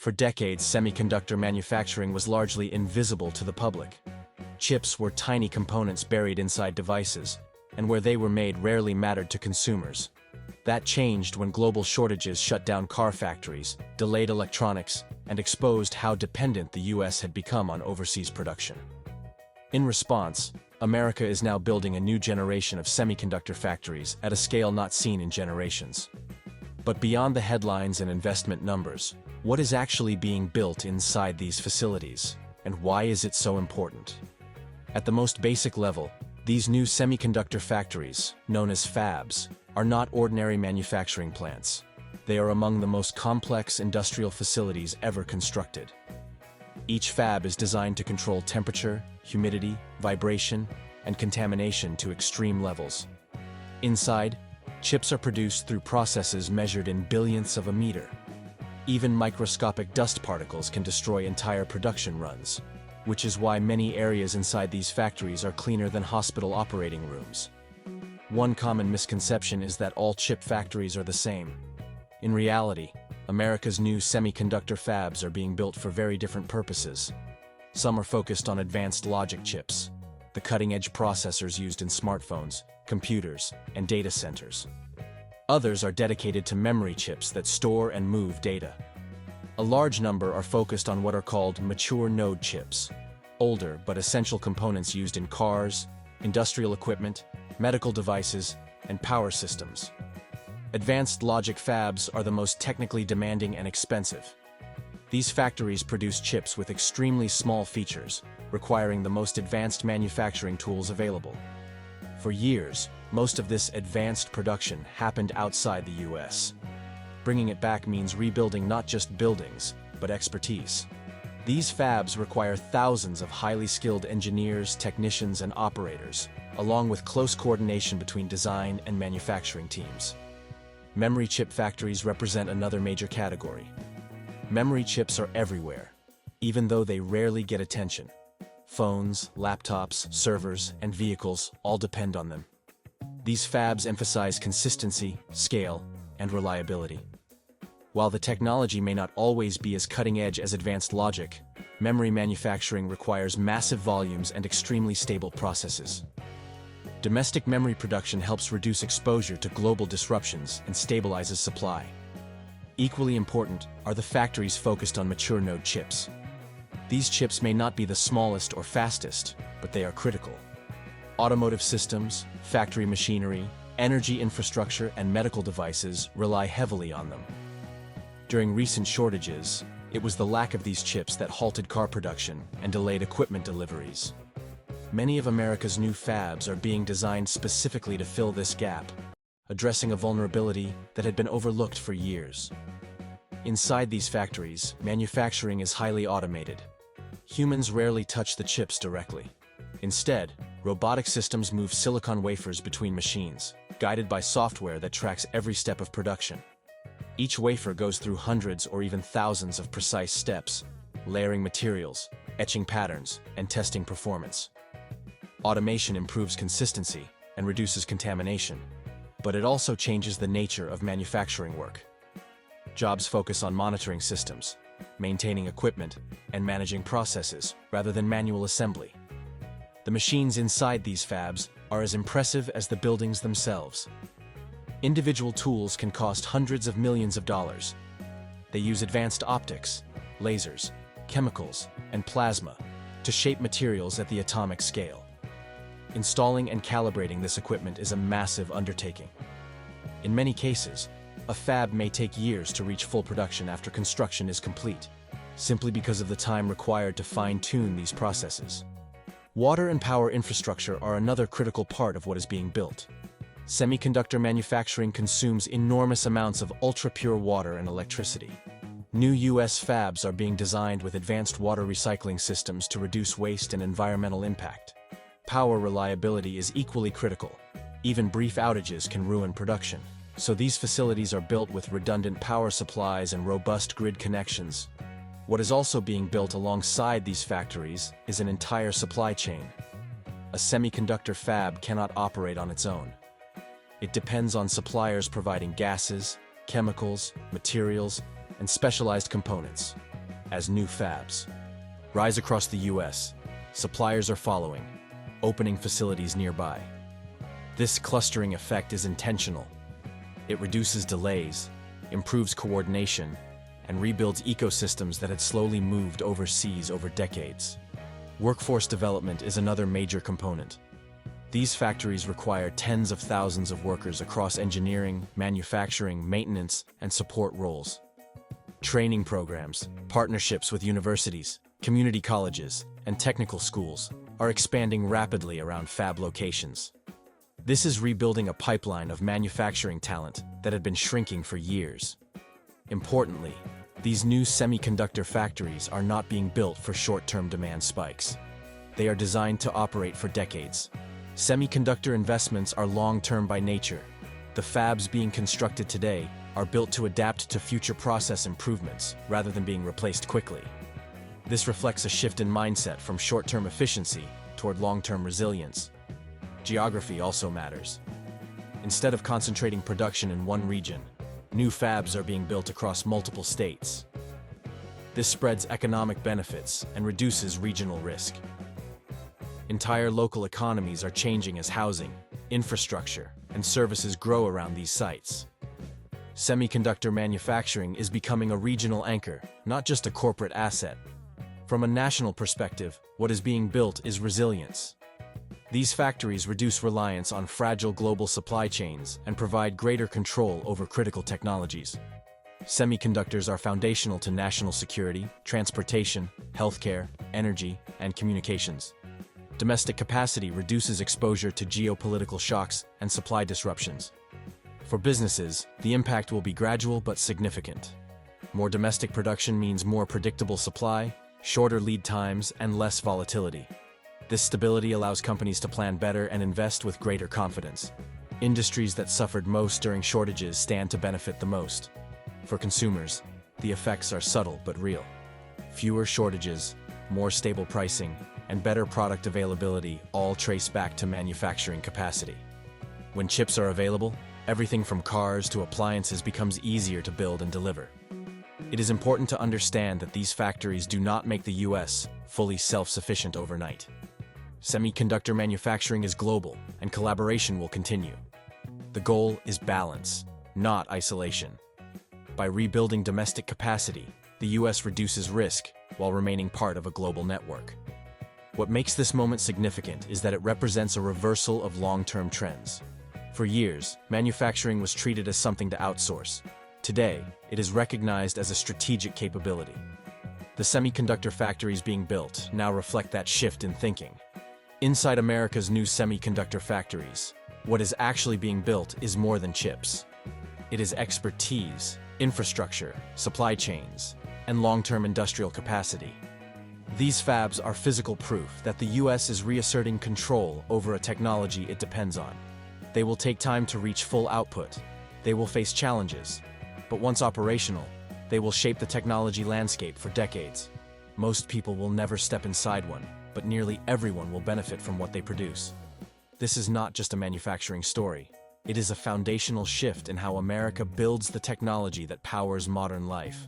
For decades, semiconductor manufacturing was largely invisible to the public. Chips were tiny components buried inside devices, and where they were made rarely mattered to consumers. That changed when global shortages shut down car factories, delayed electronics, and exposed how dependent the US had become on overseas production. In response, America is now building a new generation of semiconductor factories at a scale not seen in generations. But beyond the headlines and investment numbers, what is actually being built inside these facilities, and why is it so important? At the most basic level, these new semiconductor factories, known as fabs, are not ordinary manufacturing plants. They are among the most complex industrial facilities ever constructed. Each fab is designed to control temperature, humidity, vibration, and contamination to extreme levels. Inside, chips are produced through processes measured in billionths of a meter. Even microscopic dust particles can destroy entire production runs, which is why many areas inside these factories are cleaner than hospital operating rooms. One common misconception is that all chip factories are the same. In reality, America's new semiconductor fabs are being built for very different purposes. Some are focused on advanced logic chips, the cutting-edge processors used in smartphones, computers, and data centers. Others are dedicated to memory chips that store and move data. A large number are focused on what are called mature node chips, older but essential components used in cars, industrial equipment, medical devices, and power systems. Advanced logic fabs are the most technically demanding and expensive. These factories produce chips with extremely small features, requiring the most advanced manufacturing tools available. For years, most of this advanced production happened outside the US. Bringing it back means rebuilding not just buildings, but expertise. These fabs require thousands of highly skilled engineers, technicians, and operators, along with close coordination between design and manufacturing teams. Memory chip factories represent another major category. Memory chips are everywhere, even though they rarely get attention. Phones, laptops, servers, and vehicles all depend on them. These fabs emphasize consistency, scale, and reliability. While the technology may not always be as cutting-edge as advanced logic, memory manufacturing requires massive volumes and extremely stable processes. Domestic memory production helps reduce exposure to global disruptions and stabilizes supply. Equally important are the factories focused on mature node chips. These chips may not be the smallest or fastest, but they are critical. Automotive systems, factory machinery, energy infrastructure, and medical devices rely heavily on them. During recent shortages, it was the lack of these chips that halted car production and delayed equipment deliveries. Many of America's new fabs are being designed specifically to fill this gap, addressing a vulnerability that had been overlooked for years. Inside these factories, manufacturing is highly automated. Humans rarely touch the chips directly. Instead, robotic systems move silicon wafers between machines, guided by software that tracks every step of production. Each wafer goes through hundreds or even thousands of precise steps, layering materials, etching patterns, and testing performance. Automation improves consistency and reduces contamination, but it also changes the nature of manufacturing work. Jobs focus on monitoring systems, maintaining equipment, and managing processes rather than manual assembly. The machines inside these fabs are as impressive as the buildings themselves. Individual tools can cost hundreds of millions of dollars. They use advanced optics, lasers, chemicals, and plasma to shape materials at the atomic scale. Installing and calibrating this equipment is a massive undertaking. In many cases, a fab may take years to reach full production after construction is complete, simply because of the time required to fine-tune these processes. Water and power infrastructure are another critical part of what is being built. Semiconductor manufacturing consumes enormous amounts of ultra-pure water and electricity. New US fabs are being designed with advanced water recycling systems to reduce waste and environmental impact. Power reliability is equally critical. Even brief outages can ruin production. So these facilities are built with redundant power supplies and robust grid connections. What is also being built alongside these factories is an entire supply chain. A semiconductor fab cannot operate on its own. It depends on suppliers providing gases, chemicals, materials, and specialized components. as new fabs rise across the US. Suppliers are following, opening facilities nearby. This clustering effect is intentional. It reduces delays, improves coordination, and rebuilds ecosystems that had slowly moved overseas over decades. Workforce development is another major component. These factories require tens of thousands of workers across engineering, manufacturing, maintenance, and support roles. Training programs, partnerships with universities, community colleges, and technical schools are expanding rapidly around fab locations. This is rebuilding a pipeline of manufacturing talent that had been shrinking for years. Importantly, these new semiconductor factories are not being built for short-term demand spikes. They are designed to operate for decades. Semiconductor investments are long-term by nature. The fabs being constructed today are built to adapt to future process improvements rather than being replaced quickly. This reflects a shift in mindset from short-term efficiency toward long-term resilience. Geography also matters. Instead of concentrating production in one region, new fabs are being built across multiple states. This spreads economic benefits and reduces regional risk. Entire local economies are changing as housing, infrastructure, and services grow around these sites. Semiconductor manufacturing is becoming a regional anchor, not just a corporate asset. From a national perspective, what is being built is resilience. These factories reduce reliance on fragile global supply chains and provide greater control over critical technologies. Semiconductors are foundational to national security, transportation, healthcare, energy, and communications. Domestic capacity reduces exposure to geopolitical shocks and supply disruptions. For businesses, the impact will be gradual but significant. More domestic production means more predictable supply, shorter lead times, and less volatility. This stability allows companies to plan better and invest with greater confidence. Industries that suffered most during shortages stand to benefit the most. For consumers, the effects are subtle but real. Fewer shortages, more stable pricing, and better product availability all trace back to manufacturing capacity. When chips are available, everything from cars to appliances becomes easier to build and deliver. It is important to understand that these factories do not make the US fully self-sufficient overnight. Semiconductor manufacturing is global, and collaboration will continue. The goal is balance, not isolation. By rebuilding domestic capacity, the US reduces risk while remaining part of a global network. What makes this moment significant is that it represents a reversal of long-term trends. For years, manufacturing was treated as something to outsource. Today, it is recognized as a strategic capability. The semiconductor factories being built now reflect that shift in thinking. Inside America's new semiconductor factories, what is actually being built is more than chips. It is expertise, infrastructure, supply chains, and long-term industrial capacity. These fabs are physical proof that the US is reasserting control over a technology it depends on. They will take time to reach full output. They will face challenges. But once operational, they will shape the technology landscape for decades. Most people will never step inside one, but nearly everyone will benefit from what they produce. This is not just a manufacturing story. It is a foundational shift in how America builds the technology that powers modern life.